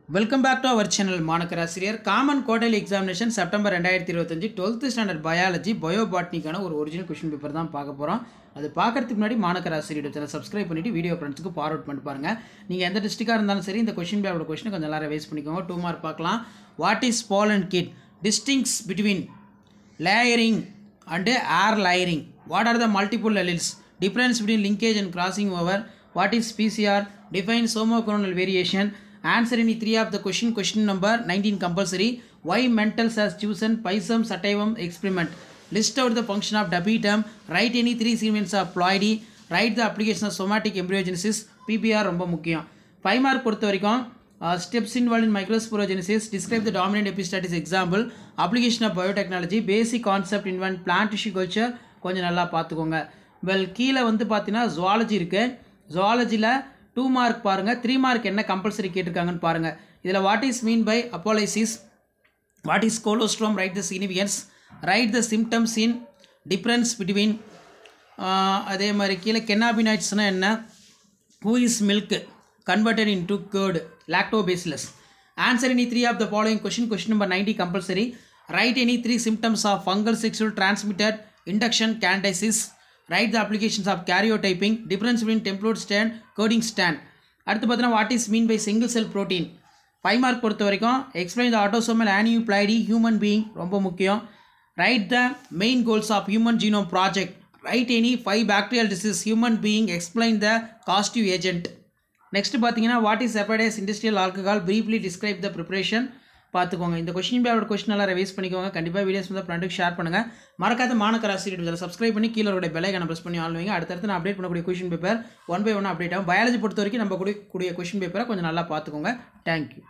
Welcome back to our channel மாணக்கராசிரியர் common quarterly examination September 2025 12th standard biology பயோபாட்னிக்கான ஒரு original question paper தான் பார்க்க போறோம். அது பார்க்கிறதுக்கு முன்னாடி மாணக்கராசிரியர் சேனல் சப்ஸ்கிரைப் பண்ணிட்டு வீடியோ ஃப்ரெண்ட்ஸ்க்கு ஃபார்வர்ட் பண்ணி பாருங்க. நீங்க எந்த டிஸ்ட்ரிக்டா இருந்தாலும் சரி இந்த क्वेश्चन பேப்பரோட क्वेश्चन கொஞ்சம் நல்லா ரிவைஸ் பண்ணிக்கோங்க. 2 மார்க் பார்க்கலாம். What is pollen kit? Distincts between layering and air layering. What are the multiple alleles? Difference between linkage and crossing over. What is PCR? Define homochronal variation. Answer any 3 of the question number 19 compulsory. Why Mentels has chosen Pisum sativum experiment? List out the function of Dabitum. Write any 3 segments of ploidy. Write the application of somatic embryogenesis. PPR ரொம்ப முக்கியம். 5 mark பொறுத்த வரைக்கும் steps involved in microsporogenesis. Describe the dominant epistatic example. Application of biotechnology. Basic concept involved plant tissue culture. கொஞ்சம் நல்லா பார்த்துக்கோங்க. Well கீழே வந்து பார்த்தீங்கன்னா ஜுவாலஜி இருக்கு. ஜுவாலஜியில் 2 மார்க் பாருங்க. 3 மார்க் என்ன கம்பல்சரி கேட்டிருக்காங்கன்னு பாருங்க. இதில் what is mean by apolysis, what is colostrum, write the significance, write the symptoms in difference between, அதே மாதிரி கீழே கென்னாபினாய்ட்ஸ்னால் என்ன, who is milk converted in to curd, lactobacillus. Answer any 3 of the following question number 90 compulsory. Write any 3 symptoms of fungal sexual transmitted induction candidiasis. Write the applications of karyotyping. Difference between template stand, coding stand. அடுத்து பார்த்தீங்கன்னா what is mean by single cell protein. 5 mark பொறுத்த வரைக்கும் explain the autosomal aneuploidy human being ரொம்ப முக்கியம். Write the main goals of human genome project. Write any 5 bacterial disease human being. Explain the causative agent. Next பார்த்தீங்கன்னா what is Epidase industrial alcohol. Briefly describe the preparation. பார்த்துக்கோங்க. இந்த question பேப்பரோட question எல்லாம் revise பண்ணிக்கோங்க. கண்டிப்பாக videos வந்து ஃப்ரெண்டுக்கு share பண்ணுங்கள். மறக்காத மாணக்கராசிரியர் சப்ஸ்கிரைப் பண்ணி கீழே ஒரு பெல் ஐகானை ப்ரெஸ் பண்ணி ஆன் வைங்க. அடுத்தடுத்து நான் அப்டேட் பண்ணக்கூடிய கொஸ்டின் பேப்பர் 1 by 1 அப்டேட் ஆகும். பயாலஜி பொறுத்த வரைக்கும் நம்ம கூடிய கொஸ்டின் பேப்பரை கொஞ்சம் நல்லா பார்த்துக்கோங்க. தேங்க்யூ.